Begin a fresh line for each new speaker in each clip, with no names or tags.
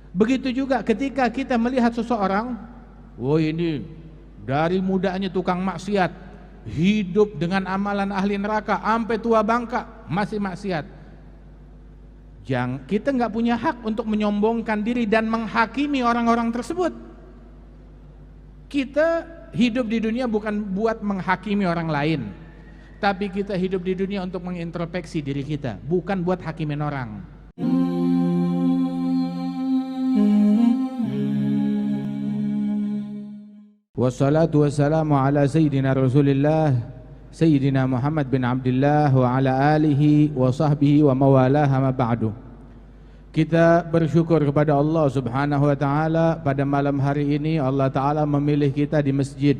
Begitu juga ketika kita melihat seseorang, oh ini dari mudanya tukang maksiat, hidup dengan amalan ahli neraka, sampai tua bangka masih maksiat. Kita nggak punya hak untuk menyombongkan diri dan menghakimi orang-orang tersebut. Kita hidup di dunia bukan buat menghakimi orang lain, tapi kita hidup di dunia untuk mengintrospeksi diri kita, bukan buat hakimin orang. Wassalatu wassalamu ala sayyidina Rasulillah Sayyidina Muhammad bin Abdullah wa ala alihi wa sahbihi wa mawalaha ma ba'du. Kita bersyukur kepada Allah Subhanahu wa taala pada malam hari ini Allah taala memilih kita di masjid,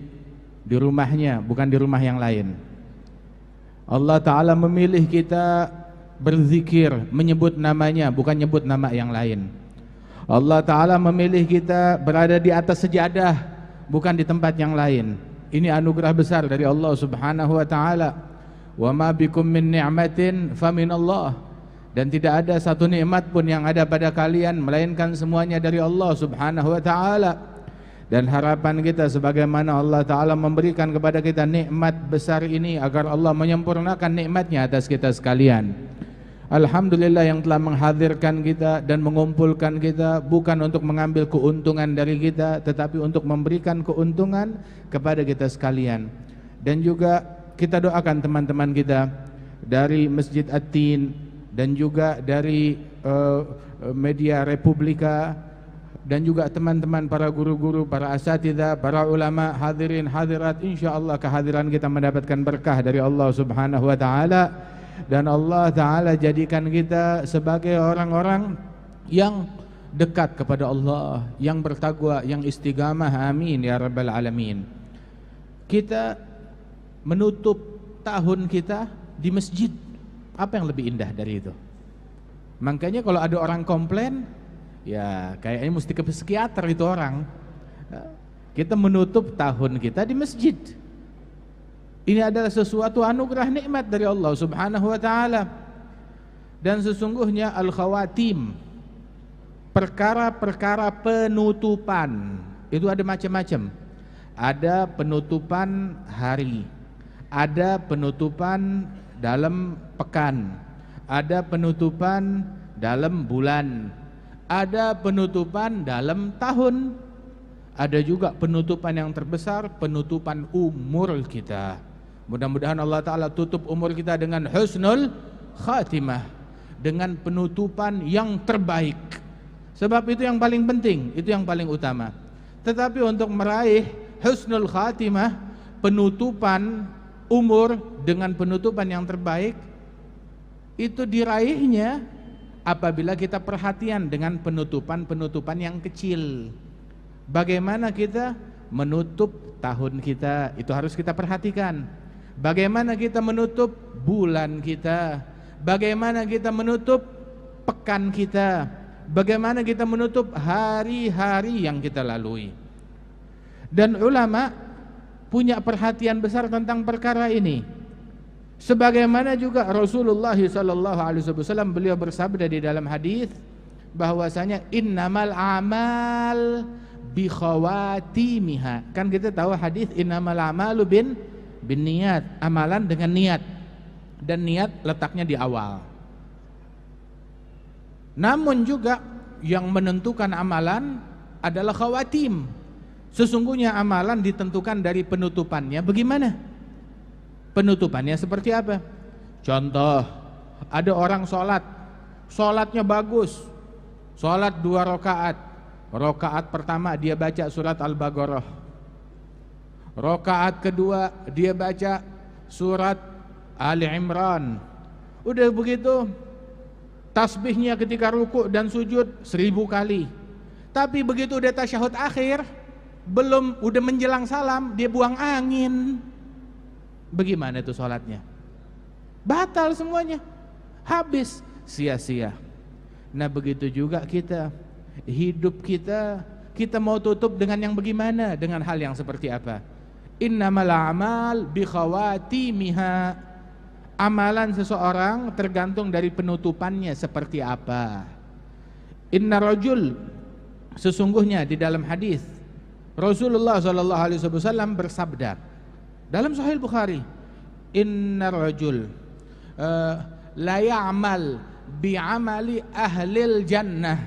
di rumahnya, bukan di rumah yang lain. Allah taala memilih kita berzikir, menyebut namanya, bukan nyebut nama yang lain. Allah taala memilih kita berada di atas sejadah, bukan di tempat yang lain. Ini anugerah besar dari Allah Subhanahu wa taala. Wa ma bikum min ni'matin faminallah. Dan tidak ada satu nikmat pun yang ada pada kalian melainkan semuanya dari Allah Subhanahu wa taala. Dan harapan kita sebagaimana Allah taala memberikan kepada kita nikmat besar ini agar Allah menyempurnakan nikmatnya atas kita sekalian. Alhamdulillah yang telah menghadirkan kita dan mengumpulkan kita bukan untuk mengambil keuntungan dari kita, tetapi untuk memberikan keuntungan kepada kita sekalian. Dan juga kita doakan teman-teman kita dari Masjid At-Tin dan juga dari media Republika dan juga teman-teman para guru-guru, para asatidzah, para ulama, hadirin hadirat, insyaallah kehadiran kita mendapatkan berkah dari Allah Subhanahu wa taala. Dan Allah taala jadikan kita sebagai orang-orang yang dekat kepada Allah, yang bertakwa, yang istiqamah, amin ya rabbal alamin. Kita menutup tahun kita di masjid. Apa yang lebih indah dari itu? Makanya kalau ada orang komplain, ya kayaknya mesti ke psikiater itu orang. Kita menutup tahun kita di masjid. Ini adalah sesuatu anugerah nikmat dari Allah Subhanahu wa taala. Dan sesungguhnya al-khawatim, perkara-perkara penutupan, itu ada macam-macam. Ada penutupan hari, ada penutupan dalam pekan, ada penutupan dalam bulan, ada penutupan dalam tahun, ada juga penutupan yang terbesar, penutupan umur kita. Mudah-mudahan Allah Ta'ala tutup umur kita dengan husnul khatimah, dengan penutupan yang terbaik. Sebab itu yang paling penting, itu yang paling utama. Tetapi untuk meraih husnul khatimah, penutupan umur dengan penutupan yang terbaik, itu diraihnya apabila kita perhatian dengan penutupan-penutupan yang kecil. Bagaimana kita menutup tahun kita, itu harus kita perhatikan. Bagaimana kita menutup bulan kita, bagaimana kita menutup pekan kita, bagaimana kita menutup hari-hari yang kita lalui. Dan ulama punya perhatian besar tentang perkara ini. Sebagaimana juga Rasulullah SAW, beliau bersabda di dalam hadis bahwasanya innamal amal bi khawatimiha. Kan kita tahu hadis innamal amalu bin niat, amalan dengan niat. Dan niat letaknya di awal. Namun juga yang menentukan amalan adalah khawatim. Sesungguhnya amalan ditentukan dari penutupannya. Bagaimana? Penutupannya seperti apa? Contoh, ada orang sholatnya bagus, sholat 2 rakaat. Rakaat pertama dia baca surat Al-Baqarah, rakaat kedua dia baca surat Ali Imran. Udah begitu tasbihnya ketika ruku dan sujud 1000 kali. Tapi begitu udah tasyahud akhir, belum, udah menjelang salam, dia buang angin. Bagaimana itu sholatnya? Batal semuanya, habis, sia-sia. Nah begitu juga kita, hidup kita mau tutup dengan yang bagaimana? Dengan hal yang seperti apa? Innamal a'mal bi khawatimiha. Amalan seseorang tergantung dari penutupannya seperti apa. Inna rajul Sesungguhnya di dalam hadis Rasulullah sallallahu alaihi wasallam bersabda dalam Sahih Bukhari, "Innar rajul la ya'mal bi'amali ahlil jannah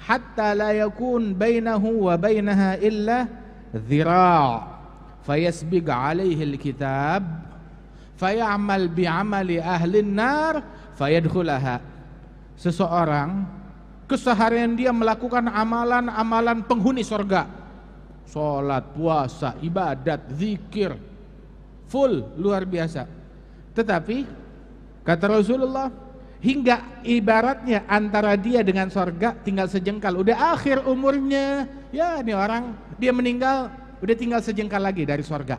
hatta la yakun bainahu wa bainaha illa dhira' fayasbiq alaihi alkitab fay'amal bi'amali ahlin nar fayadkhulaha." Seseorang keseharian dia melakukan amalan-amalan penghuni surga, salat, puasa, ibadat, zikir, full, luar biasa. Tetapi kata Rasulullah, hingga ibaratnya antara dia dengan surga tinggal sejengkal. Udah akhir umurnya, ya ini orang dia meninggal udah tinggal sejengkal lagi dari surga.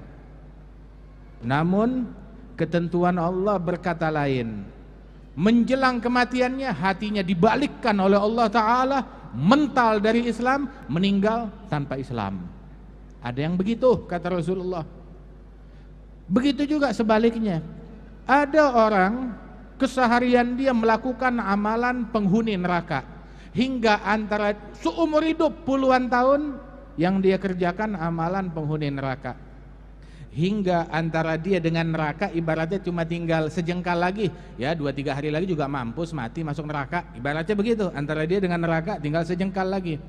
Namun ketentuan Allah berkata lain. Menjelang kematiannya hatinya dibalikkan oleh Allah Ta'ala, mental dari Islam, meninggal tanpa Islam. Ada yang begitu kata Rasulullah. Begitu juga sebaliknya, ada orang keseharian dia melakukan amalan penghuni neraka, hingga antara seumur hidup puluhan tahun yang dia kerjakan amalan penghuni neraka, hingga antara dia dengan neraka ibaratnya cuma tinggal sejengkal lagi, ya 2-3 hari lagi juga mampus mati masuk neraka, ibaratnya begitu, antara dia dengan neraka tinggal sejengkal lagi.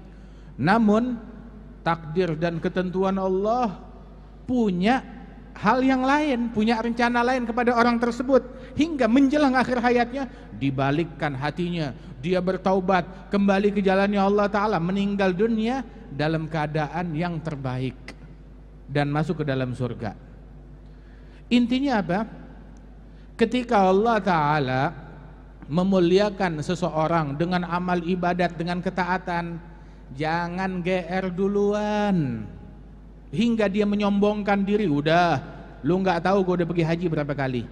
Namun takdir dan ketentuan Allah punya hal yang lain, punya rencana lain kepada orang tersebut, hingga menjelang akhir hayatnya dibalikkan hatinya, dia bertaubat kembali ke jalannya Allah Ta'ala, meninggal dunia dalam keadaan yang terbaik dan masuk ke dalam surga. Intinya apa? Ketika Allah Ta'ala memuliakan seseorang dengan amal ibadat, dengan ketaatan, jangan GR duluan hingga dia menyombongkan diri. Udah, lu gak tahu gue udah pergi haji berapa kali,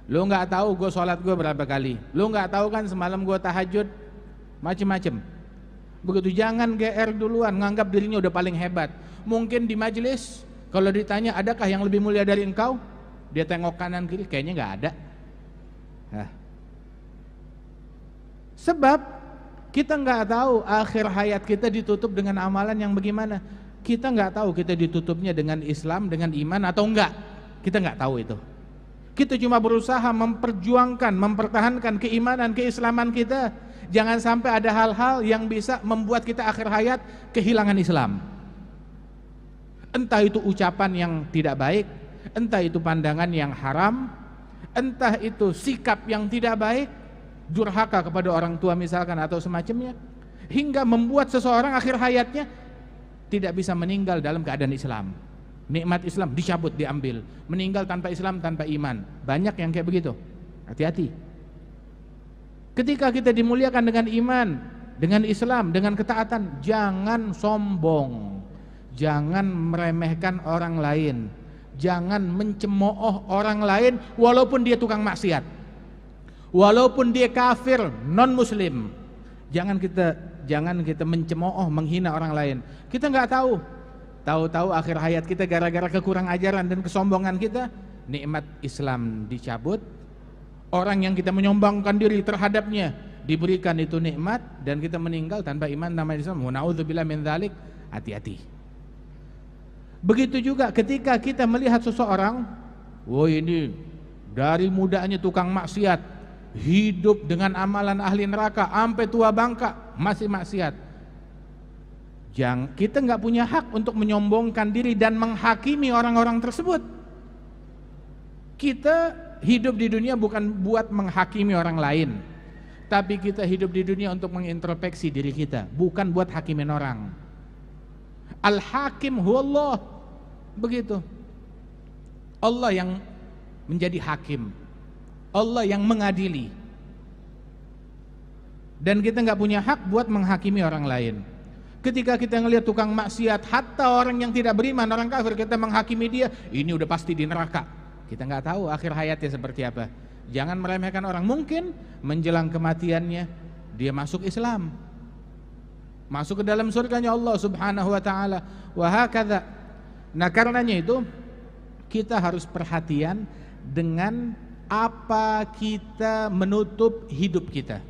lu gak tahu gue sholat gue berapa kali, lu gak tahu kan semalam gue tahajud, macem-macem. Begitu, jangan GR duluan, nganggap dirinya udah paling hebat. Mungkin di majelis kalau ditanya adakah yang lebih mulia dari engkau, dia tengok kanan kiri, kayaknya nggak ada. Sebab kita nggak tahu akhir hayat kita ditutup dengan amalan yang bagaimana. Kita nggak tahu kita ditutupnya dengan Islam, dengan iman atau enggak. Kita nggak tahu itu. Kita cuma berusaha memperjuangkan, mempertahankan keimanan, keislaman kita. Jangan sampai ada hal-hal yang bisa membuat kita akhir hayat kehilangan Islam. Entah itu ucapan yang tidak baik, entah itu pandangan yang haram, entah itu sikap yang tidak baik, durhaka kepada orang tua misalkan atau semacamnya, hingga membuat seseorang akhir hayatnya tidak bisa meninggal dalam keadaan Islam. Nikmat Islam dicabut, diambil, meninggal tanpa Islam, tanpa iman. Banyak yang kayak begitu. Hati-hati. Ketika kita dimuliakan dengan iman, dengan Islam, dengan ketaatan, jangan sombong. Jangan meremehkan orang lain, jangan mencemooh orang lain walaupun dia tukang maksiat, walaupun dia kafir, non muslim. Jangan kita mencemooh, menghina orang lain. Kita nggak tahu akhir hayat kita gara-gara kekurang ajaran dan kesombongan kita, nikmat Islam dicabut. Orang yang kita menyombongkan diri terhadapnya diberikan itu nikmat, dan kita meninggal tanpa iman nama Islam. Na'udzubillah min dzalik. Hati-hati. Begitu juga ketika kita melihat seseorang, wah ini dari mudanya tukang maksiat, hidup dengan amalan ahli neraka, sampai tua bangka masih maksiat. Kita nggak punya hak untuk menyombongkan diri dan menghakimi orang-orang tersebut. Kita hidup di dunia bukan buat menghakimi orang lain, tapi kita hidup di dunia untuk mengintrospeksi diri kita, bukan buat hakimin orang. Al-Hakim huwallah. Begitu. Allah yang menjadi hakim, Allah yang mengadili, dan kita nggak punya hak buat menghakimi orang lain. Ketika kita ngelihat tukang maksiat, hatta orang yang tidak beriman, orang kafir, kita menghakimi dia, ini udah pasti di neraka. Kita nggak tahu akhir hayatnya seperti apa. Jangan meremehkan orang. Mungkin menjelang kematiannya dia masuk Islam, masuk ke dalam surganya Allah Subhanahu wa taala. Wa hakadha. Nah, karenanya itu kita harus perhatian dengan apa kita menutup hidup kita.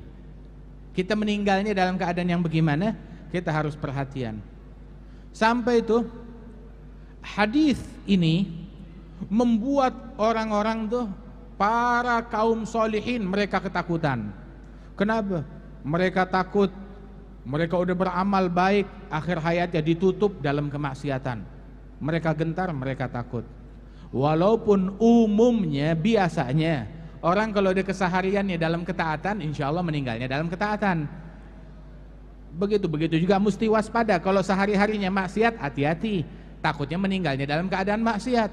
Kita meninggalnya dalam keadaan yang bagaimana? Kita harus perhatian. Sampai itu hadis ini membuat orang-orang tuh, para kaum solihin, mereka ketakutan. Kenapa? Mereka takut, mereka udah beramal baik, akhir hayatnya ditutup dalam kemaksiatan. Mereka gentar, mereka takut. Walaupun umumnya, biasanya orang kalau ada kesehariannya dalam ketaatan, insya Allah meninggalnya dalam ketaatan. Begitu juga mesti waspada. Kalau sehari-harinya maksiat, hati-hati, takutnya meninggalnya dalam keadaan maksiat.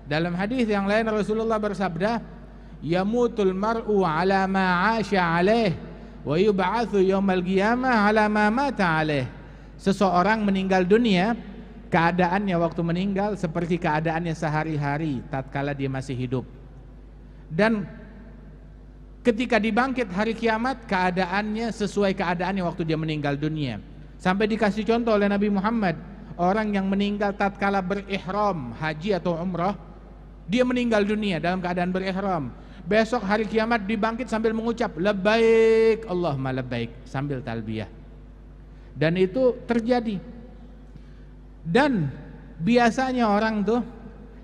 Dalam hadis yang lain Rasulullah bersabda, yamutul mar'u ala ma 'asha 'alaih wa yub'atsu yaumal qiyamah ala ma mata 'alaih. Seseorang meninggal dunia, keadaannya waktu meninggal seperti keadaannya sehari-hari tatkala dia masih hidup. Dan ketika dibangkit hari kiamat, keadaannya sesuai keadaannya waktu dia meninggal dunia. Sampai dikasih contoh oleh Nabi Muhammad, orang yang meninggal tatkala berihram haji atau umrah, dia meninggal dunia dalam keadaan berihram. Besok hari kiamat dibangkit sambil mengucap labbaik Allahumma labbaik sambil talbiyah. Dan itu terjadi. Dan biasanya orang tuh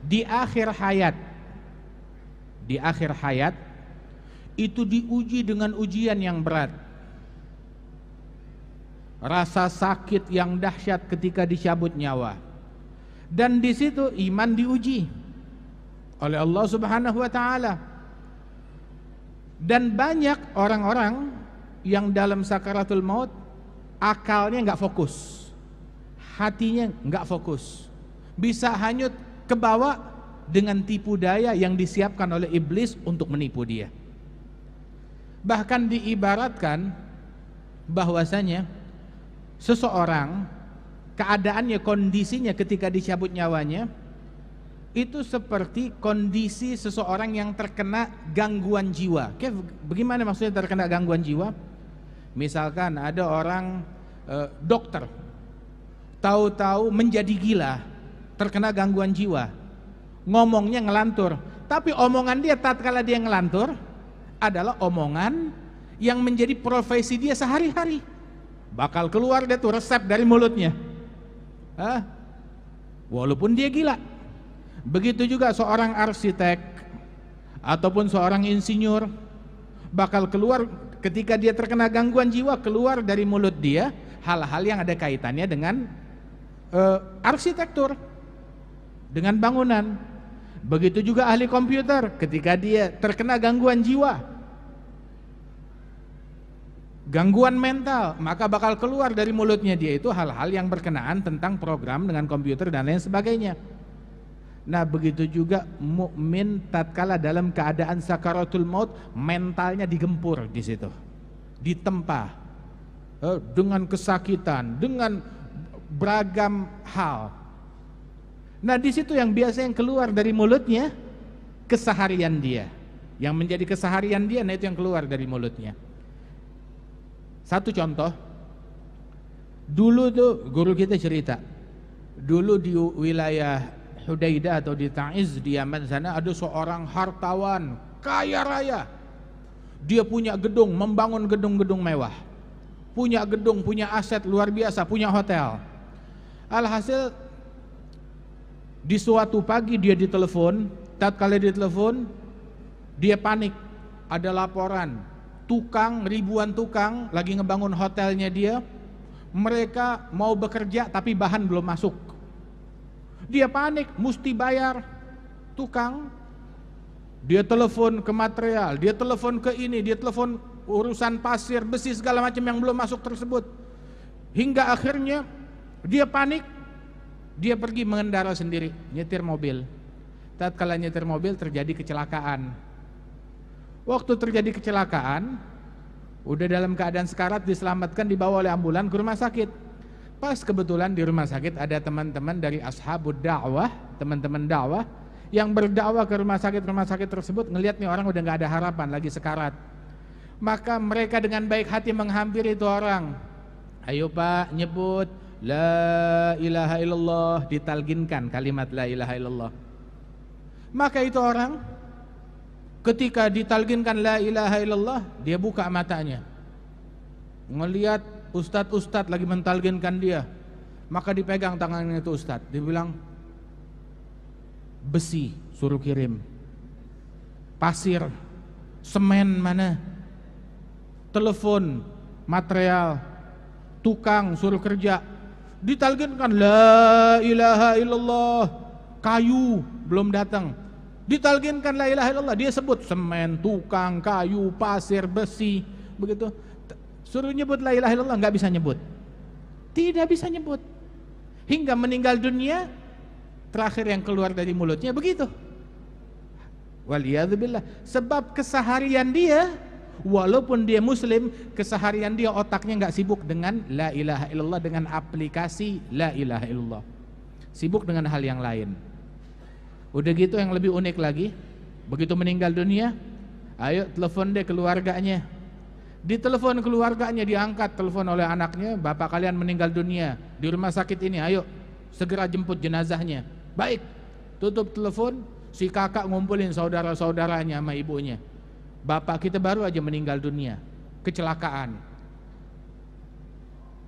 di akhir hayat itu diuji dengan ujian yang berat. Rasa sakit yang dahsyat ketika dicabut nyawa. Dan di situ iman diuji oleh Allah Subhanahu wa taala. Dan banyak orang-orang yang dalam sakaratul maut akalnya enggak fokus. Hatinya enggak fokus. Bisa hanyut ke bawah dengan tipu daya yang disiapkan oleh iblis untuk menipu dia. Bahkan diibaratkan bahwasanya seseorang keadaannya, kondisinya ketika dicabut nyawanya itu seperti kondisi seseorang yang terkena gangguan jiwa. Bagaimana maksudnya terkena gangguan jiwa? Misalkan ada orang dokter tahu-tahu menjadi gila, terkena gangguan jiwa, ngomongnya ngelantur, tapi omongan dia tatkala dia ngelantur adalah omongan yang menjadi profesi dia sehari-hari. Bakal keluar dia tuh resep dari mulutnya. Walaupun dia gila. Begitu juga seorang arsitek ataupun seorang insinyur, bakal keluar ketika dia terkena gangguan jiwa, keluar dari mulut dia hal-hal yang ada kaitannya dengan arsitektur, dengan bangunan. Begitu juga ahli komputer, ketika dia terkena gangguan jiwa, gangguan mental, maka bakal keluar dari mulutnya dia itu hal-hal yang berkenaan tentang program dengan komputer dan lain sebagainya. Nah, begitu juga mukmin tatkala dalam keadaan sakaratul maut, mentalnya digempur di situ, ditempa dengan kesakitan, dengan beragam hal. Nah, di situ yang biasa yang keluar dari mulutnya keseharian dia, yang menjadi keseharian dia, nah itu yang keluar dari mulutnya. Satu contoh, dulu tuh guru kita cerita, dulu di wilayah Hudaidah atau di Ta'iz di Yaman sana ada seorang hartawan kaya raya. Dia punya gedung, membangun gedung-gedung mewah, punya gedung, punya aset luar biasa, punya hotel. Alhasil di suatu pagi dia ditelepon, tatkala ditelepon dia panik, ada laporan tukang, ribuan tukang lagi ngebangun hotelnya dia, mereka mau bekerja tapi bahan belum masuk. Dia panik, mesti bayar tukang. Dia telepon ke material, dia telepon ke ini, dia telepon urusan pasir, besi segala macam yang belum masuk tersebut. Hingga akhirnya dia panik, dia pergi mengendara sendiri, nyetir mobil. Tatkala nyetir mobil terjadi kecelakaan. Waktu terjadi kecelakaan, udah dalam keadaan sekarat, diselamatkan, dibawa oleh ambulan ke rumah sakit. Pas kebetulan di rumah sakit ada teman-teman dari ashabud dakwah, teman-teman dakwah yang berdakwah ke rumah sakit tersebut, ngelihat nih orang udah nggak ada harapan, lagi sekarat. Maka mereka dengan baik hati menghampiri itu orang. Ayo Pak, nyebut la ilaha illallah, ditalginkan kalimat la ilaha illallah. Maka itu orang ketika ditalginkan la ilaha illallah, dia buka matanya, ngelihat ustadz lagi mentalkinkan dia. Maka dipegang tangannya itu ustadz, dibilang besi suruh kirim, pasir, semen mana, telepon, material, tukang suruh kerja. Ditalkinkan la ilaha illallah, kayu belum datang. Ditalkinkan la ilaha illallah, dia sebut semen, tukang, kayu, pasir, besi, begitu. Suruh nyebut la ilaha illallah, nggak bisa nyebut, tidak bisa nyebut. Hingga meninggal dunia, terakhir yang keluar dari mulutnya begitu. Waliyadzubillah. Sebab keseharian dia, walaupun dia muslim, keseharian dia otaknya nggak sibuk dengan la ilaha illallah, dengan aplikasi la ilaha illallah, sibuk dengan hal yang lain. Udah gitu yang lebih unik lagi, begitu meninggal dunia, ayo telepon deh keluarganya. Di telepon keluarganya, diangkat telepon oleh anaknya, bapak kalian meninggal dunia di rumah sakit ini, ayo segera jemput jenazahnya. Baik, tutup telepon, si kakak ngumpulin saudara-saudaranya sama ibunya. Bapak kita baru aja meninggal dunia, kecelakaan.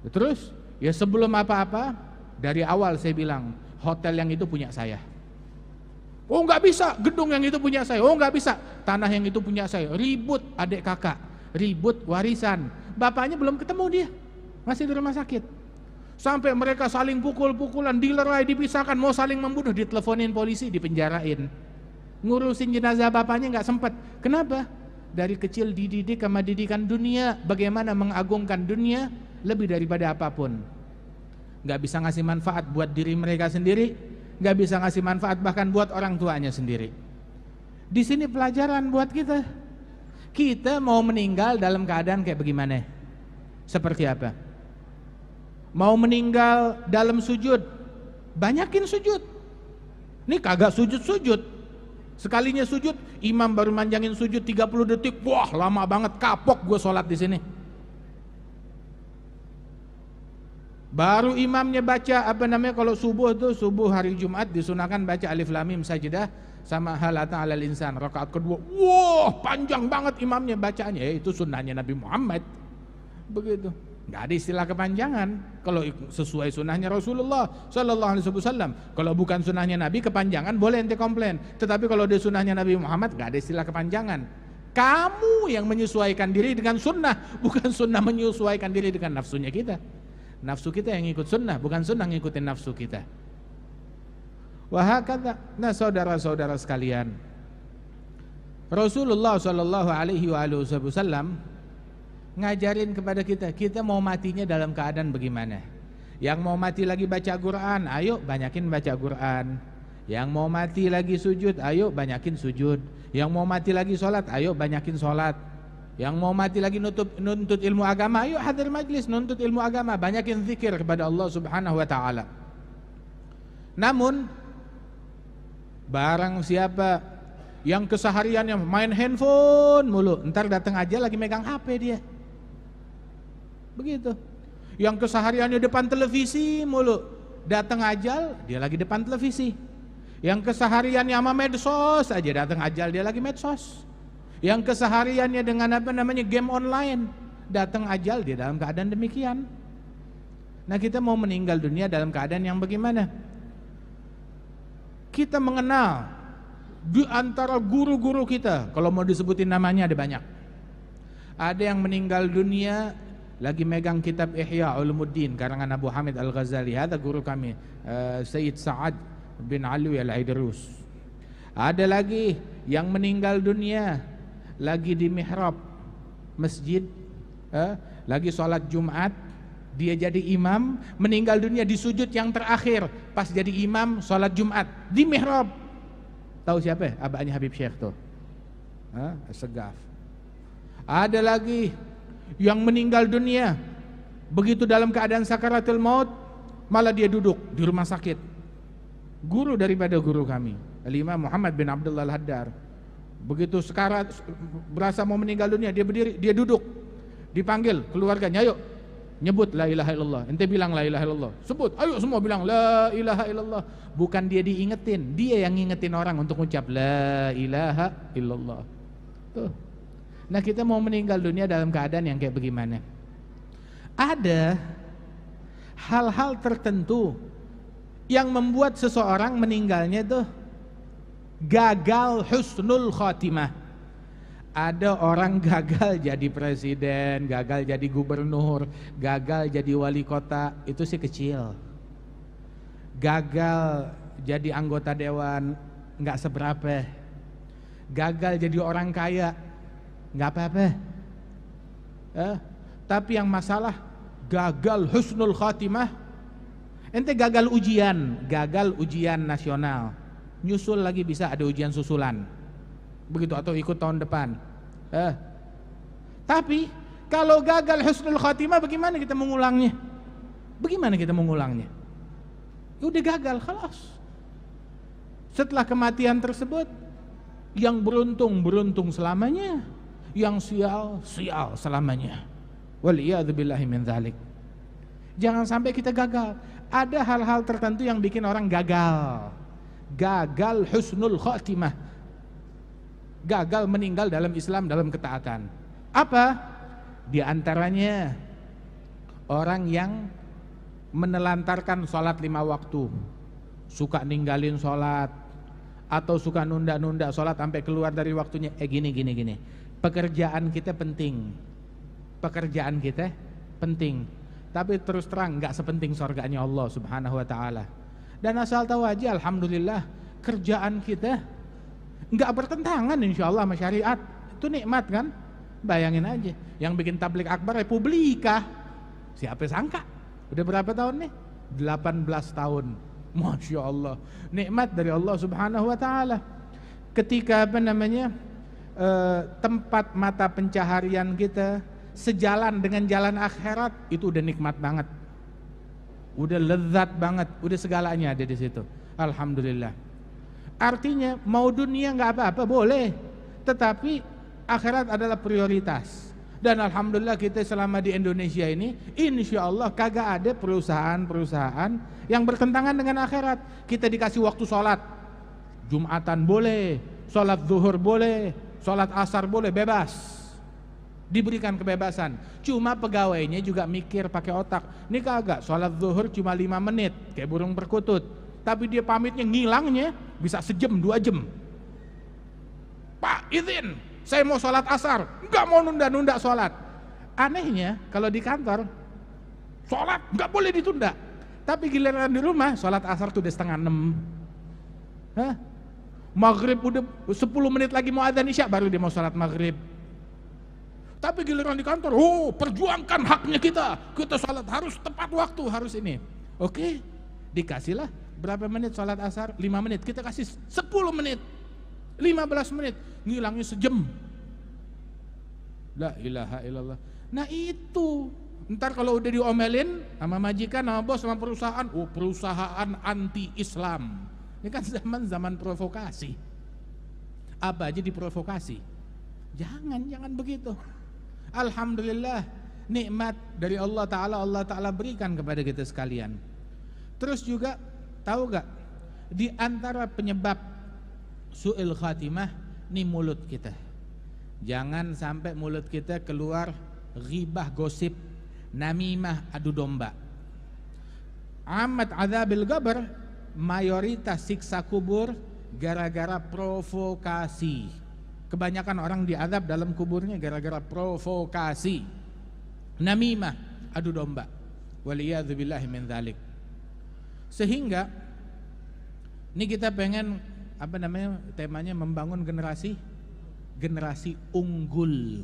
Terus, ya sebelum apa-apa, dari awal saya bilang, hotel yang itu punya saya. Oh nggak bisa, gedung yang itu punya saya. Oh nggak bisa, tanah yang itu punya saya. Ribut adik kakak, ribut warisan. Bapaknya belum ketemu dia, masih di rumah sakit. Sampai mereka saling pukul-pukulan, dilerai, dipisahkan, mau saling membunuh, diteleponin polisi, dipenjarain. Ngurusin jenazah bapaknya nggak sempat. Kenapa? Dari kecil dididik sama didikan dunia, bagaimana mengagungkan dunia lebih daripada apapun. Nggak bisa ngasih manfaat buat diri mereka sendiri, nggak bisa ngasih manfaat bahkan buat orang tuanya sendiri. Di sini pelajaran buat kita. Kita mau meninggal dalam keadaan kayak bagaimana? Seperti apa? Mau meninggal dalam sujud, banyakin sujud. Ini kagak sujud-sujud. Sekalinya sujud, imam baru manjangin sujud 30 detik, wah lama banget, kapok gue sholat di sini. Baru imamnya baca kalau subuh tuh, subuh hari Jumat disunahkan baca alif lam mim sajdah sama hal ata alal insan. Rakaat kedua, wah panjang banget imamnya bacaannya, itu sunnahnya Nabi Muhammad. Begitu. Nggak ada istilah kepanjangan. Kalau sesuai sunnahnya Rasulullah Sallallahu Alaihi Wasallam. Kalau bukan sunnahnya Nabi, kepanjangan boleh ente komplain. Tetapi kalau dia sunnahnya Nabi Muhammad, nggak ada istilah kepanjangan. Kamu yang menyesuaikan diri dengan sunnah, bukan sunnah menyesuaikan diri dengan nafsunya kita. Nafsu kita yang ikut sunnah, bukan sunnah ngikutin nafsu kita. Wahakadha. Nah saudara-saudara sekalian, Rasulullah Sallallahu Alaihi Wasallam ngajarin kepada kita mau matinya dalam keadaan bagaimana. Yang mau mati lagi baca Quran, ayo banyakin baca Quran. Yang mau mati lagi sujud, ayo banyakin sujud. Yang mau mati lagi sholat, ayo banyakin sholat. Yang mau mati lagi nuntut ilmu agama, ayo hadir majlis nuntut ilmu agama, banyakin zikir kepada Allah Subhanahu wa taala. Namun barang siapa yang kesehariannya main handphone mulu, ntar datang aja lagi megang HP dia. Begitu. Yang kesehariannya depan televisi mulu, datang ajal dia lagi depan televisi. Yang kesehariannya sama medsos aja, datang ajal dia lagi medsos. Yang kesehariannya dengan game online, datang ajal dia dalam keadaan demikian. Nah kita mau meninggal dunia dalam keadaan yang bagaimana? Kita mengenal di antara guru-guru kita, kalau mau disebutin namanya ada banyak. Ada yang meninggal dunia lagi megang kitab Ihya Ulumuddin karangan Abu Hamid Al-Ghazali. Ada guru kami Sayyid Sa'ad bin Alwi Al-Aidrus. Ada lagi yang meninggal dunia lagi di mihrab masjid, lagi sholat Jumat, dia jadi imam, meninggal dunia di sujud yang terakhir pas jadi imam sholat Jumat di mihrab. Tahu siapa? Abahnya Habib Syekh tuh, Segaf. Ada lagi yang meninggal dunia begitu dalam keadaan sakaratul maut, malah dia duduk di rumah sakit. Guru daripada guru kami, Al-Imam Muhammad bin Abdullah Al-Haddar, begitu sekarat berasa mau meninggal dunia, dia berdiri, dia duduk, dipanggil keluarganya, ayo nyebut la ilaha illallah. Ente bilang la ilaha illallah, sebut, ayo semua bilang la ilaha illallah. Bukan dia diingetin, dia yang ngingetin orang untuk ucap la ilaha illallah. Tuh. Nah kita mau meninggal dunia dalam keadaan yang kayak bagaimana? Ada hal-hal tertentu yang membuat seseorang meninggalnya itu gagal husnul khotimah. Ada orang gagal jadi presiden, gagal jadi gubernur, gagal jadi wali kota, itu sih kecil. Gagal jadi anggota dewan, nggak seberapa. Gagal jadi orang kaya, nggak apa-apa. Tapi yang masalah gagal husnul khatimah. Ente gagal ujian nasional, nyusul lagi bisa ada ujian susulan, begitu, atau ikut tahun depan. Tapi kalau gagal husnul khatimah, bagaimana kita mengulangnya? Udah gagal, khalas. Setelah kematian tersebut, yang beruntung selamanya, yang sial selamanya. Waliyadzubillahi min dzalik. Jangan sampai kita gagal. Ada hal-hal tertentu yang bikin orang gagal husnul khatimah, gagal meninggal dalam Islam, dalam ketaatan. Apa? Di antaranya orang yang menelantarkan sholat 5 waktu, suka ninggalin sholat, atau suka nunda-nunda sholat sampai keluar dari waktunya. Gini. Pekerjaan kita penting, tapi terus terang nggak sepenting surganya Allah Subhanahu wa taala. Dan asal tahu aja, alhamdulillah, kerjaan kita nggak bertentangan insyaallah sama syariat. Itu nikmat kan? Bayangin aja, yang bikin tablik akbar Republika, siapa sangka? Udah berapa tahun nih? 18 tahun. Masya Allah, nikmat dari Allah Subhanahu wa taala. Ketika tempat mata pencaharian kita sejalan dengan jalan akhirat, itu udah nikmat banget, udah lezat banget, udah segalanya ada di situ. Alhamdulillah. Artinya mau dunia nggak apa-apa, boleh, tetapi akhirat adalah prioritas. Dan alhamdulillah kita selama di Indonesia ini, insya Allah kagak ada perusahaan yang bertentangan dengan akhirat. Kita dikasih waktu sholat, Jumatan boleh, sholat zuhur boleh, sholat asar boleh, bebas, diberikan kebebasan. Cuma pegawainya juga mikir pakai otak. Ini kagak, sholat zuhur cuma 5 menit, kayak burung perkutut, tapi dia pamitnya ngilangnya bisa sejam 2 jam. Pak izin, saya mau sholat asar, nggak mau nunda-nunda sholat. Anehnya kalau di kantor sholat nggak boleh ditunda, tapi giliran di rumah sholat asar tuh udah 5:30. Maghrib udah 10 menit lagi mau adzan isya, baru dia mau sholat maghrib. Tapi giliran di kantor, perjuangkan haknya kita sholat harus tepat waktu, harus ini. Oke, dikasihlah berapa menit sholat asar? 5 menit, kita kasih 10 menit, 15 menit, ngilangnya sejam. La ilaha illallah. Nah itu, ntar kalau udah diomelin sama majikan, sama bos, sama perusahaan, perusahaan anti Islam. Ini kan zaman provokasi. Apa aja diprovokasi. Jangan begitu. Alhamdulillah, nikmat dari Allah Ta'ala berikan kepada kita sekalian. Terus juga, tahu gak, di antara penyebab su'il khatimah, ini mulut kita. Jangan sampai mulut kita keluar ghibah, gosip, namimah, adu domba. Amat adzabil qabr, mayoritas siksa kubur gara-gara provokasi. Kebanyakan orang diazab dalam kuburnya gara-gara provokasi, namimah, adu domba. Waliyadzubillahi min dzalik. Sehingga ini kita pengen temanya membangun generasi unggul.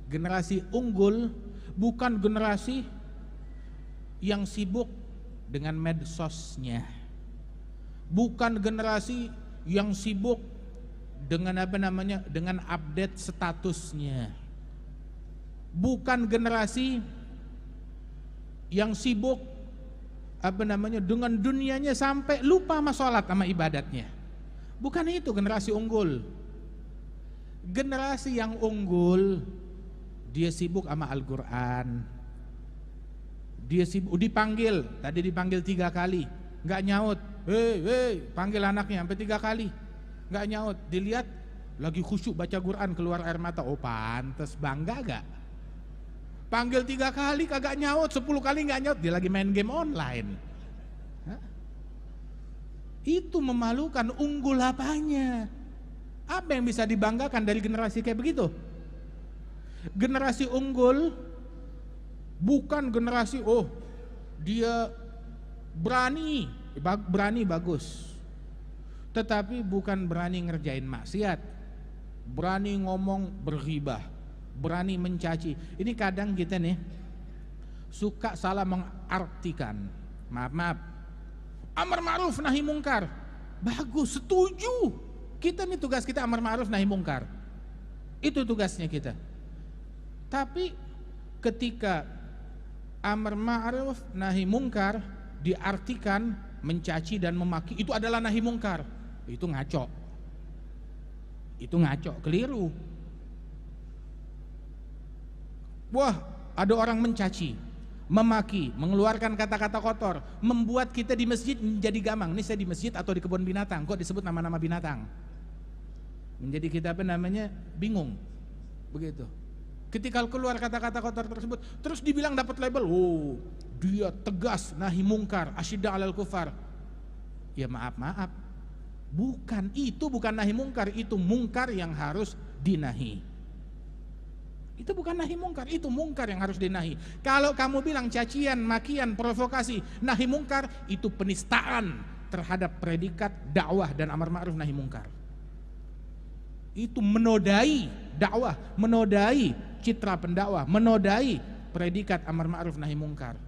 Generasi unggul bukan generasi yang sibuk dengan medsosnya, bukan generasi yang sibuk dengan dengan update statusnya, bukan generasi yang sibuk dengan dunianya sampai lupa sama sholat sama ibadatnya. Bukan itu generasi unggul. Generasi yang unggul, dia sibuk sama Al-Quran. Dia sibuk, dipanggil 3 kali, nggak nyaut. Hei, panggil anaknya sampai 3 kali, nggak nyaut. Dilihat lagi khusyuk baca Quran, keluar air mata. Oh pantes, bangga gak? Panggil 3 kali kagak nyaut, 10 kali nggak nyaut, dia lagi main game online. Hah? Itu memalukan, unggul apanya? Apa yang bisa dibanggakan dari generasi kayak begitu? Generasi unggul bukan generasi dia berani bagus. Tetapi bukan berani ngerjain maksiat, berani ngomong berghibah, berani mencaci. Ini kadang kita nih suka salah mengartikan. Maaf, amar ma'ruf nahi mungkar, bagus, setuju. Kita nih tugas kita amar ma'ruf nahi mungkar, itu tugasnya kita. Tapi ketika amar ma'ruf nahi mungkar diartikan mencaci dan memaki, itu adalah nahi mungkar, itu ngaco, keliru. Wah, ada orang mencaci, memaki, mengeluarkan kata-kata kotor, membuat kita di masjid menjadi gamang. Ini saya di masjid atau di kebun binatang, kok disebut nama-nama binatang? Menjadi kita bingung, begitu. Ketika keluar kata-kata kotor tersebut, terus dibilang dapat label, dia tegas nahi mungkar, asyidda alal kufar. Ya maaf, bukan, itu bukan nahi mungkar, itu mungkar yang harus dinahi. Itu bukan nahi mungkar, itu mungkar yang harus dinahi. Kalau kamu bilang cacian, makian, provokasi, nahi mungkar, itu penistaan terhadap predikat dakwah dan amar ma'ruf nahi mungkar. Itu menodai dakwah, menodai citra pendakwah, menodai predikat amar ma'ruf nahi mungkar.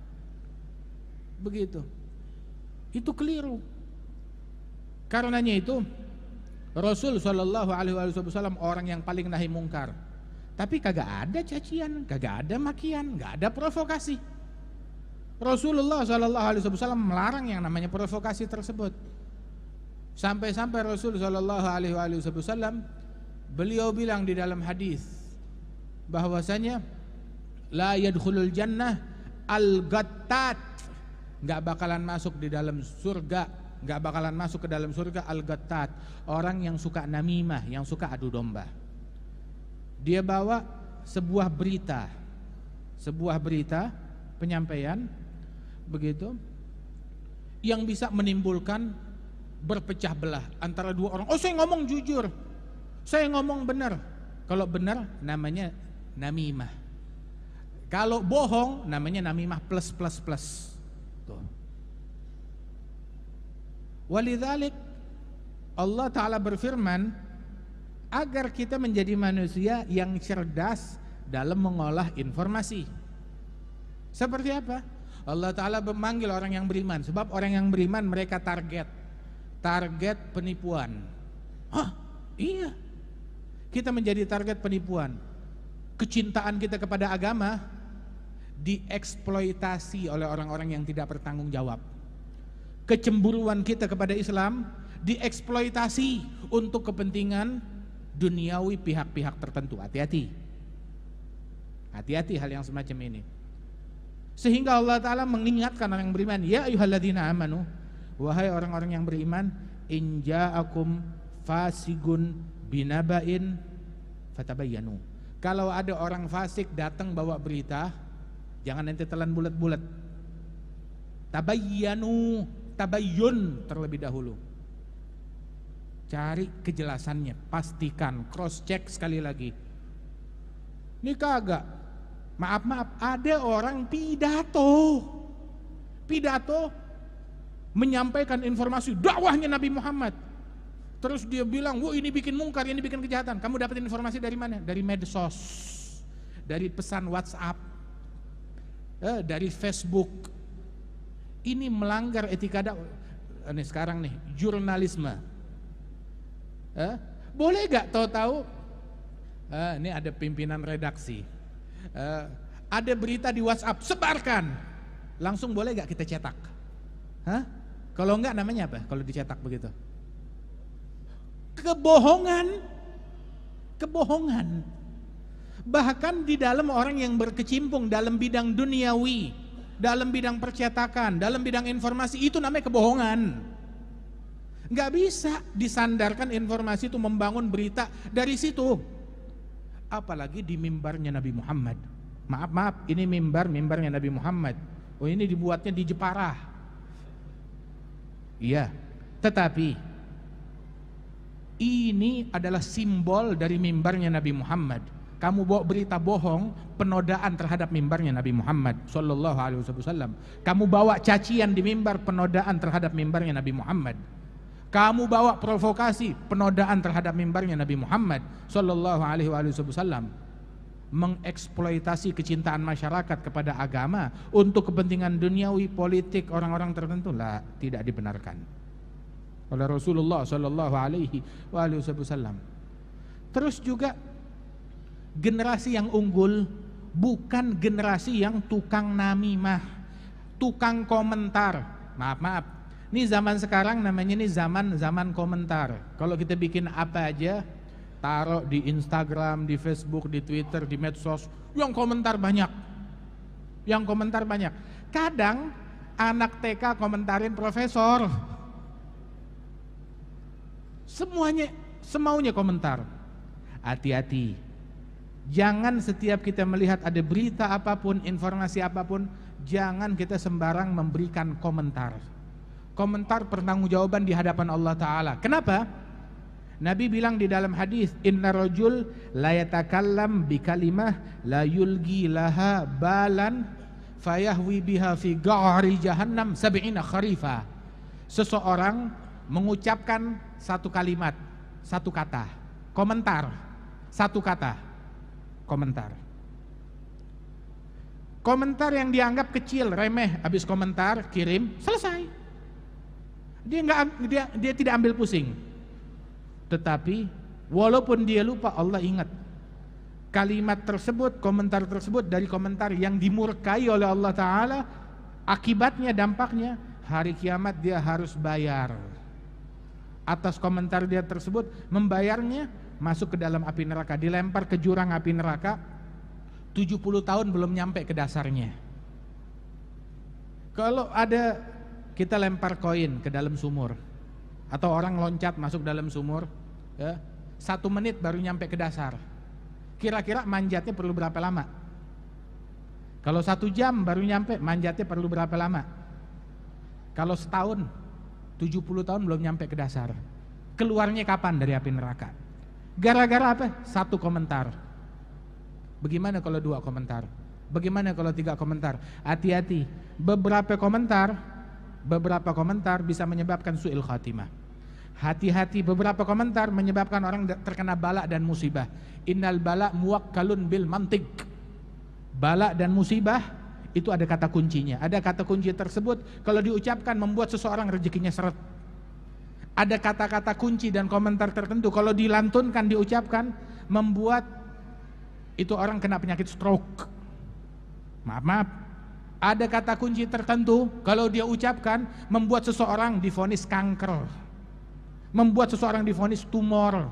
Begitu. Itu keliru. Karenanya itu Rasul sallallahu alaihi wasallam orang yang paling nahi mungkar. Tapi kagak ada cacian, kagak ada makian, enggak ada provokasi. Rasulullah sallallahu alaihi wasallam melarang yang namanya provokasi tersebut. Sampai-sampai Rasul sallallahu alaihi wasallam beliau bilang di dalam hadis bahwasanya la yadkhulul jannah al-gattat, enggak bakalan masuk di dalam surga, enggak bakalan masuk ke dalam surga al-gattat, orang yang suka namimah, yang suka adu domba. Dia bawa sebuah berita penyampaian begitu yang bisa menimbulkan berpecah belah antara dua orang. Saya ngomong jujur, saya ngomong benar. Kalau benar namanya namimah, kalau bohong namanya namimah plus. Tuh. Walidzalik Allah Ta'ala berfirman agar kita menjadi manusia yang cerdas dalam mengolah informasi. Seperti apa? Allah Ta'ala memanggil orang yang beriman, sebab orang yang beriman mereka target penipuan. Iya, kita menjadi target penipuan. Kecintaan kita kepada agama dieksploitasi oleh orang-orang yang tidak bertanggung jawab. Kecemburuan kita kepada Islam dieksploitasi untuk kepentingan duniawi pihak-pihak tertentu. Hati-hati hal yang semacam ini. Sehingga Allah Ta'ala mengingatkan orang yang beriman, ya ayyuhalladzina amanu, wahai orang-orang yang beriman, in ja'akum fasigun binaba'in fatabayyanu. Kalau ada orang fasik datang bawa berita, jangan nanti telan bulat-bulat. Tabayyun terlebih dahulu. Cari kejelasannya, pastikan, cross check sekali lagi. Ini kagak. Maaf, ada orang pidato menyampaikan informasi dakwahnya Nabi Muhammad. Terus dia bilang, "Wah, ini bikin mungkar, ini bikin kejahatan." Kamu dapat informasi dari mana? Dari medsos, dari pesan WhatsApp, dari Facebook. Ini melanggar etika dakwah. Ini sekarang nih, jurnalisme. Boleh gak tahu-tahu ini ada pimpinan redaksi, ada berita di WhatsApp, sebarkan. Langsung boleh gak kita cetak? Kalau enggak namanya apa kalau dicetak begitu? Kebohongan. Bahkan di dalam orang yang berkecimpung dalam bidang duniawi, dalam bidang percetakan, dalam bidang informasi, itu namanya kebohongan. Nggak bisa disandarkan informasi itu membangun berita dari situ. Apalagi di mimbarnya Nabi Muhammad Maaf, ini mimbarnya Nabi Muhammad. Oh, ini dibuatnya di Jepara. Iya, tetapi ini adalah simbol dari mimbarnya Nabi Muhammad. Kamu bawa berita bohong, penodaan terhadap mimbarnya Nabi Muhammad sallallahu alaihi wasallam. Kamu bawa cacian di mimbar, penodaan terhadap mimbarnya Nabi Muhammad. Kamu bawa provokasi, penodaan terhadap mimbarnya Nabi Muhammad sallallahu alaihi wasallam. Mengeksploitasi kecintaan masyarakat kepada agama untuk kepentingan duniawi, politik orang-orang tertentu, lah, tidak dibenarkan oleh Rasulullah sallallahu alaihi wasallam. Terus juga generasi yang unggul bukan generasi yang tukang namimah, tukang komentar. Maaf. Ini zaman sekarang namanya ini zaman komentar. Kalau kita bikin apa aja, taruh di Instagram, di Facebook, di Twitter, di medsos, yang komentar banyak. Kadang anak TK komentarin profesor. Semaunya komentar. Hati-hati. Jangan setiap kita melihat ada berita apapun, informasi apapun, jangan kita sembarang memberikan komentar. Komentar pertanggungjawaban di hadapan Allah Ta'ala. Kenapa? Nabi bilang di dalam hadis, inna rajul la yatakallam bi kalimah la yulgi laha balan fayahwi biha fi ga'ri jahannam sab'ina kharifa. Seseorang mengucapkan satu kalimat, satu kata, komentar, satu kata. Komentar yang dianggap kecil, remeh, habis komentar, kirim, selesai. Dia tidak ambil pusing. Tetapi walaupun dia lupa, Allah ingat. Kalimat tersebut, komentar tersebut dari komentar yang dimurkai oleh Allah Ta'ala, akibatnya, dampaknya, hari kiamat dia harus bayar. Atas komentar dia tersebut, membayarnya masuk ke dalam api neraka, dilempar ke jurang api neraka 70 tahun belum nyampe ke dasarnya. Kalau ada kita lempar koin ke dalam sumur, atau orang loncat masuk dalam sumur, ya, 1 menit baru nyampe ke dasar, kira-kira manjatnya perlu berapa lama? Kalau 1 jam baru nyampe, manjatnya perlu berapa lama? Kalau setahun, 70 tahun belum nyampe ke dasar, keluarnya kapan dari api neraka? Gara-gara apa? 1 komentar. Bagaimana kalau 2 komentar? Bagaimana kalau 3 komentar? Hati-hati, beberapa komentar bisa menyebabkan su'il khatimah. Hati-hati, beberapa komentar menyebabkan orang terkena bala dan musibah. Innal bala muwakkalun bil mantik. Bala dan musibah itu ada kata kuncinya. Ada kata kunci tersebut kalau diucapkan membuat seseorang rezekinya seret. Ada kata-kata kunci dan komentar tertentu kalau dilantunkan, diucapkan, membuat itu orang kena penyakit stroke. Maaf. Ada kata kunci tertentu kalau dia ucapkan membuat seseorang divonis kanker, membuat seseorang divonis tumor,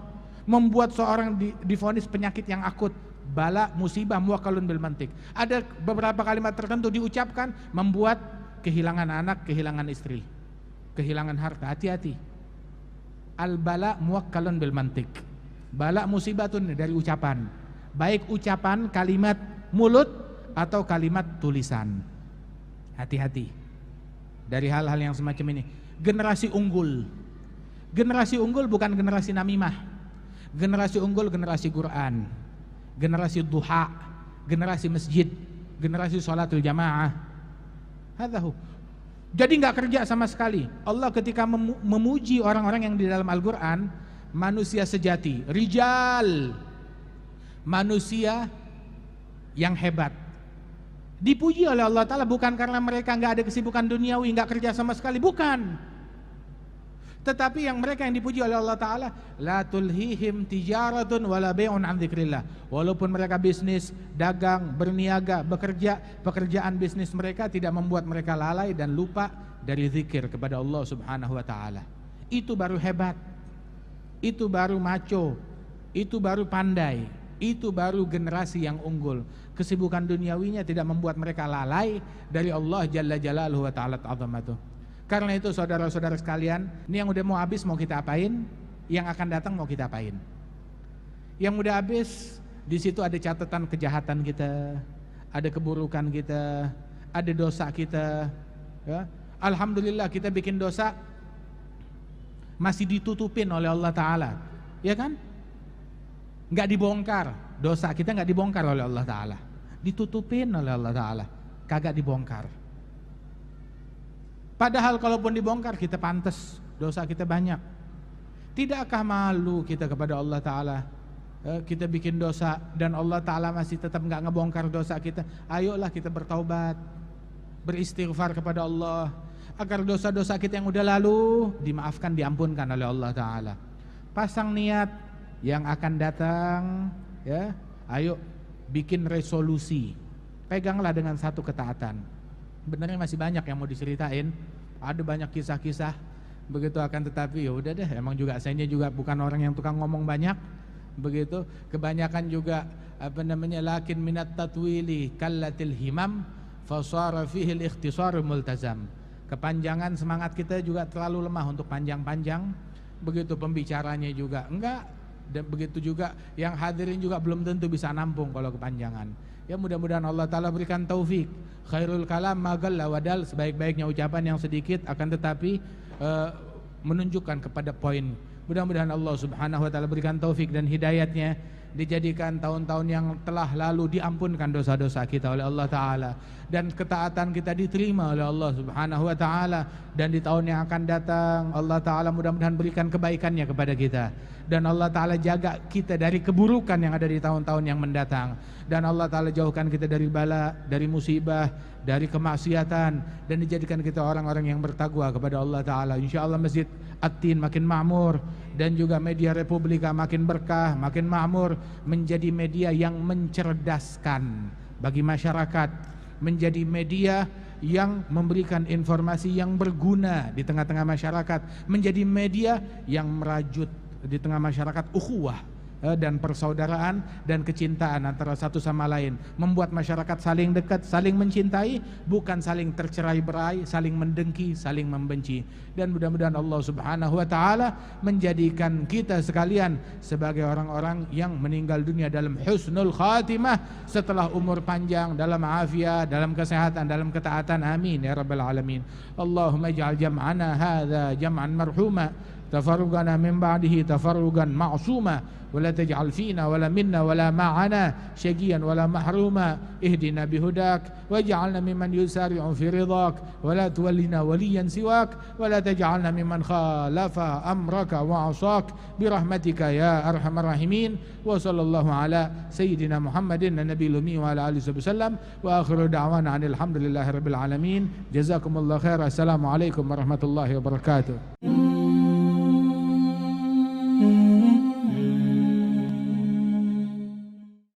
membuat seseorang divonis penyakit yang akut. Bala, musibah, muwakkalun bil mantik. Ada beberapa kalimat tertentu diucapkan membuat kehilangan anak, kehilangan istri, kehilangan harta. Hati-hati. Al-bala muwakkalun bil mantik. Bala musibah itu dari ucapan. Baik ucapan kalimat mulut atau kalimat tulisan. Hati-hati dari hal-hal yang semacam ini. Generasi unggul. Generasi unggul bukan generasi namimah. Generasi unggul generasi Quran, generasi duha, generasi masjid, generasi sholatul jamaah. Hadzahu. Jadi nggak kerja sama sekali. Allah ketika memuji orang-orang yang di dalam Al-Quran, manusia sejati, rijal, manusia yang hebat, dipuji oleh Allah Ta'ala bukan karena mereka nggak ada kesibukan duniawi, nggak kerja sama sekali, bukan. Tetapi yang mereka yang dipuji oleh Allah Ta'ala, la tulhihim tijaratun wala bai'un an dzikrillah. Walaupun mereka bisnis, dagang, berniaga, bekerja, pekerjaan bisnis mereka tidak membuat mereka lalai dan lupa dari zikir kepada Allah Subhanahu wa Ta'ala. Itu baru hebat, itu baru maco, itu baru pandai, itu baru generasi yang unggul. Kesibukan duniawinya tidak membuat mereka lalai dari Allah Jalla Jalaluhu wa Ta'ala ta'zamatuh. Karena itu saudara-saudara sekalian, ini yang udah mau habis mau kita apain? Yang akan datang mau kita apain? Yang udah habis, di situ ada catatan kejahatan kita, ada keburukan kita, ada dosa kita, ya. Alhamdulillah kita bikin dosa masih ditutupin oleh Allah Ta'ala, ya kan? Nggak dibongkar, dosa kita nggak dibongkar oleh Allah Ta'ala, ditutupin oleh Allah Ta'ala, kagak dibongkar. Padahal kalaupun dibongkar kita pantas, dosa kita banyak. Tidakkah malu kita kepada Allah Ta'ala? Kita bikin dosa dan Allah Ta'ala masih tetap nggak ngebongkar dosa kita. Ayolah kita bertaubat, beristighfar kepada Allah, agar dosa-dosa kita yang udah lalu dimaafkan, diampunkan oleh Allah Ta'ala. Pasang niat yang akan datang, ya. Ayo bikin resolusi, peganglah dengan satu ketaatan. Benernya masih banyak yang mau diceritain, ada banyak kisah-kisah begitu, akan tetapi ya udah deh, emang juga saya juga bukan orang yang tukang ngomong banyak. Begitu, kebanyakan juga lakin minat tatwili kallatil himam fasara fihi al-ikhtisar multazam. Kepanjangan semangat kita juga terlalu lemah untuk panjang-panjang. Begitu pembicaranya juga enggak, dan begitu juga yang hadirin juga belum tentu bisa nampung kalau kepanjangan. Ya mudah-mudahan Allah Ta'ala berikan taufik. Khairul kalam magalla wadal, sebaik-baiknya ucapan yang sedikit akan tetapi menunjukkan kepada poin. Mudah-mudahan Allah Subhanahu wa Ta'ala berikan taufik dan hidayatnya, dijadikan tahun-tahun yang telah lalu diampunkan dosa-dosa kita oleh Allah Ta'ala, dan ketaatan kita diterima oleh Allah Subhanahu wa Ta'ala, dan di tahun yang akan datang Allah Ta'ala mudah-mudahan berikan kebaikannya kepada kita, dan Allah Ta'ala jaga kita dari keburukan yang ada di tahun-tahun yang mendatang, dan Allah Ta'ala jauhkan kita dari bala, dari musibah, dari kemaksiatan, dan dijadikan kita orang-orang yang bertakwa kepada Allah Ta'ala. InsyaAllah Masjid At-Tin makin makmur, dan juga media Republika makin berkah, makin makmur, menjadi media yang mencerdaskan bagi masyarakat, menjadi media yang memberikan informasi yang berguna di tengah-tengah masyarakat, menjadi media yang merajut di tengah masyarakat ukhuwah dan persaudaraan dan kecintaan antara satu sama lain, membuat masyarakat saling dekat, saling mencintai, bukan saling tercerai-berai, saling mendengki, saling membenci. Dan mudah-mudahan Allah Subhanahu wa Ta'ala menjadikan kita sekalian sebagai orang-orang yang meninggal dunia dalam husnul khatimah, setelah umur panjang, dalam afiat, dalam kesehatan, dalam ketaatan. Amin ya rabbal alamin. Allahumma ij'al jam'ana hadza jam'an marhuma, tafarruqana min ba'dihi tafarruqan ma'suma, ولا تجعل فينا ولا منا ولا معنا شقيا ولا محروما. اهدنا بهداك واجعلنا ممن يسارع في رضاك ولا تولنا وليا سواك ولا تجعلنا ممن خالف أمرك وعصاك برحمتك يا أرحم الراحمين. وصلى الله على سيدنا محمد النبي الأمي وعلى آله وسلم وآخر دعوانا عن الحمد لله رب العالمين. جزاكم الله خير. السلام عليكم ورحمة الله وبركاته.